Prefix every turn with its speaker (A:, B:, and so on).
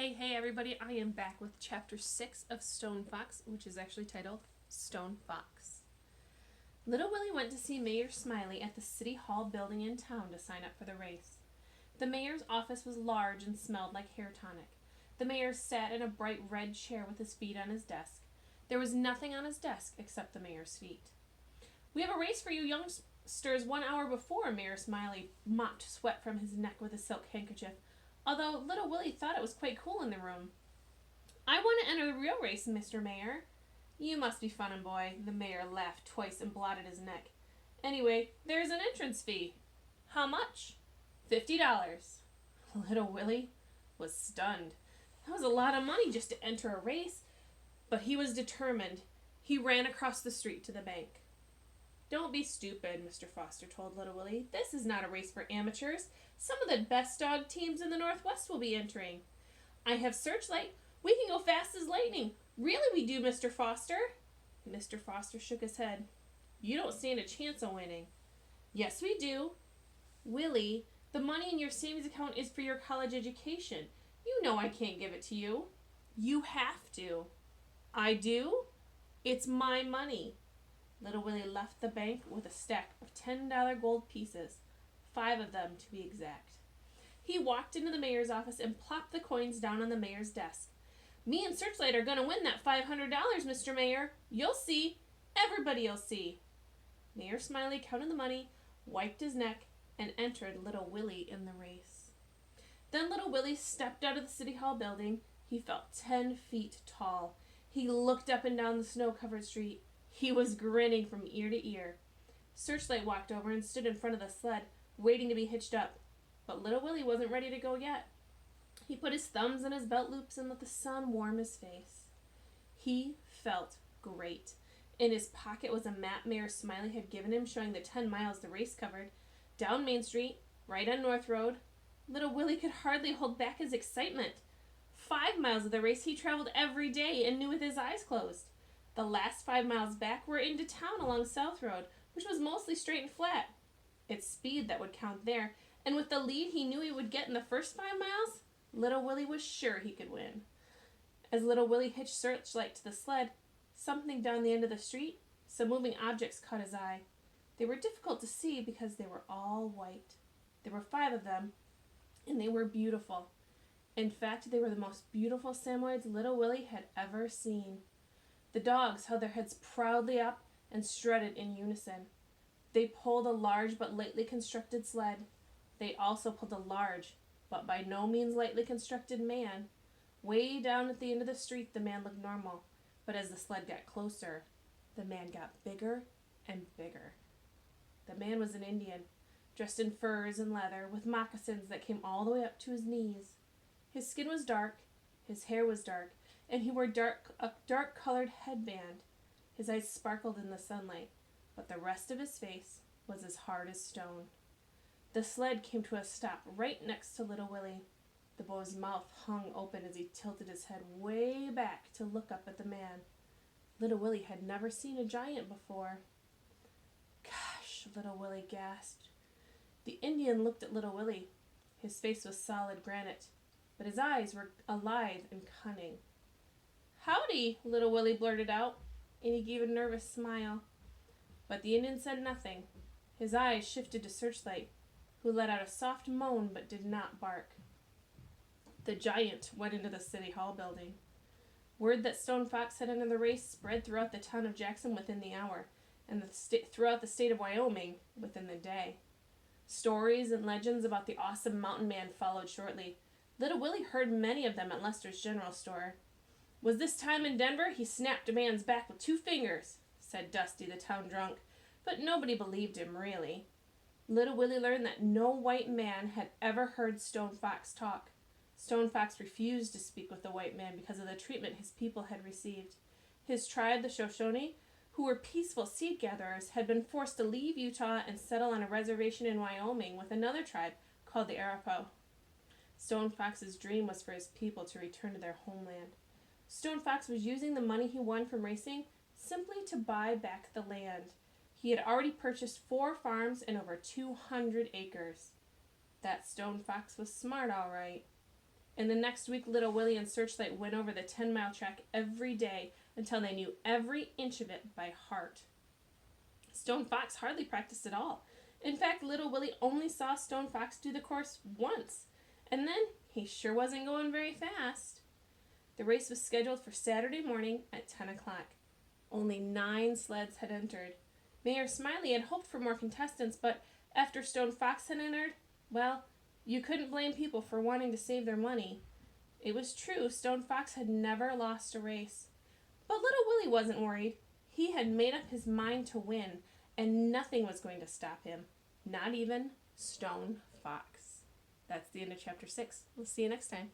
A: Hey everybody, I am back with chapter 6 of Stone Fox, which is actually titled Stone Fox. Little Willie went to see Mayor Smiley at the City Hall building in town to sign up for the race. The mayor's office was large and smelled like hair tonic. The mayor sat in a bright red chair with his feet on his desk. There was nothing on his desk except the mayor's feet. "We have a race for you youngsters 1 hour before," Mayor Smiley mopped sweat from his neck with a silk handkerchief, although Little Willie thought it was quite cool in the room. "I want to enter the real race, Mr. Mayor." "You must be funnin', boy." The mayor laughed twice and blotted his neck. "Anyway, there's an entrance fee." "How much?" $50. Little Willie was stunned. That was a lot of money just to enter a race, but he was determined. He ran across the street to the bank. "Don't be stupid," Mr. Foster told Little Willie. "This is not a race for amateurs. Some of the best dog teams in the Northwest will be entering." "I have Searchlight. We can go fast as lightning." "Really we do, Mr. Foster." Mr. Foster shook his head. "You don't stand a chance of winning." "Yes, we do." "Willie, the money in your savings account is for your college education. You know I can't give it to you." "You have to." "I do?" "It's my money." Little Willie left the bank with a stack of $10 gold pieces, 5 of them to be exact. He walked into the mayor's office and plopped the coins down on the mayor's desk. "Me and Searchlight are going to win that $500, Mr. Mayor. You'll see. Everybody'll see." Mayor Smiley counted the money, wiped his neck, and entered Little Willie in the race. Then Little Willie stepped out of the City Hall building. He felt 10 feet tall. He looked up and down the snow-covered street. He was grinning from ear to ear. Searchlight walked over and stood in front of the sled, waiting to be hitched up. But Little Willie wasn't ready to go yet. He put his thumbs in his belt loops and let the sun warm his face. He felt great. In his pocket was a map Mayor Smiley had given him showing the 10 miles the race covered. Down Main Street, right on North Road. Little Willie could hardly hold back his excitement. 5 miles of the race he traveled every day and knew with his eyes closed. The last 5 miles back were into town along South Road, which was mostly straight and flat. It's speed that would count there, and with the lead he knew he would get in the first 5 miles, Little Willie was sure he could win. As Little Willie hitched Searchlight to the sled, something down the end of the street, some moving objects caught his eye. They were difficult to see because they were all white. There were 5 of them, and they were beautiful. In fact, they were the most beautiful Samoyeds Little Willie had ever seen. The dogs held their heads proudly up and strutted in unison. They pulled a large but lightly constructed sled. They also pulled a large, but by no means lightly constructed man. Way down at the end of the street the man looked normal, but as the sled got closer, the man got bigger and bigger. The man was an Indian, dressed in furs and leather, with moccasins that came all the way up to his knees. His skin was dark, his hair was dark, and he wore a dark-colored headband. His eyes sparkled in the sunlight, but the rest of his face was as hard as stone. The sled came to a stop right next to Little Willie. The boy's mouth hung open as he tilted his head way back to look up at the man. Little Willie had never seen a giant before. "Gosh," Little Willie gasped. The Indian looked at Little Willie. His face was solid granite, but his eyes were alive and cunning. "Howdy," Little Willie blurted out, and he gave a nervous smile. But the Indian said nothing. His eyes shifted to Searchlight, who let out a soft moan but did not bark. The giant went into the City Hall building. Word that Stone Fox had entered the race spread throughout the town of Jackson within the hour, and throughout the state of Wyoming within the day. Stories and legends about the awesome mountain man followed shortly. Little Willie heard many of them at Lester's General Store. "Was this time in Denver, he snapped a man's back with 2 fingers, said Dusty, the town drunk, but nobody believed him, really. Little Willie learned that no white man had ever heard Stone Fox talk. Stone Fox refused to speak with the white man because of the treatment his people had received. His tribe, the Shoshone, who were peaceful seed gatherers, had been forced to leave Utah and settle on a reservation in Wyoming with another tribe called the Arapaho. Stone Fox's dream was for his people to return to their homeland. Stone Fox was using the money he won from racing simply to buy back the land. He had already purchased 4 farms and over 200 acres. That Stone Fox was smart, all right. And the next week, Little Willie and Searchlight went over the 10-mile track every day until they knew every inch of it by heart. Stone Fox hardly practiced at all. In fact, Little Willie only saw Stone Fox do the course once, and then he sure wasn't going very fast. The race was scheduled for Saturday morning at 10 o'clock. Only 9 sleds had entered. Mayor Smiley had hoped for more contestants, but after Stone Fox had entered, well, you couldn't blame people for wanting to save their money. It was true, Stone Fox had never lost a race. But Little Willie wasn't worried. He had made up his mind to win, and nothing was going to stop him. Not even Stone Fox. That's the end of chapter 6. We'll see you next time.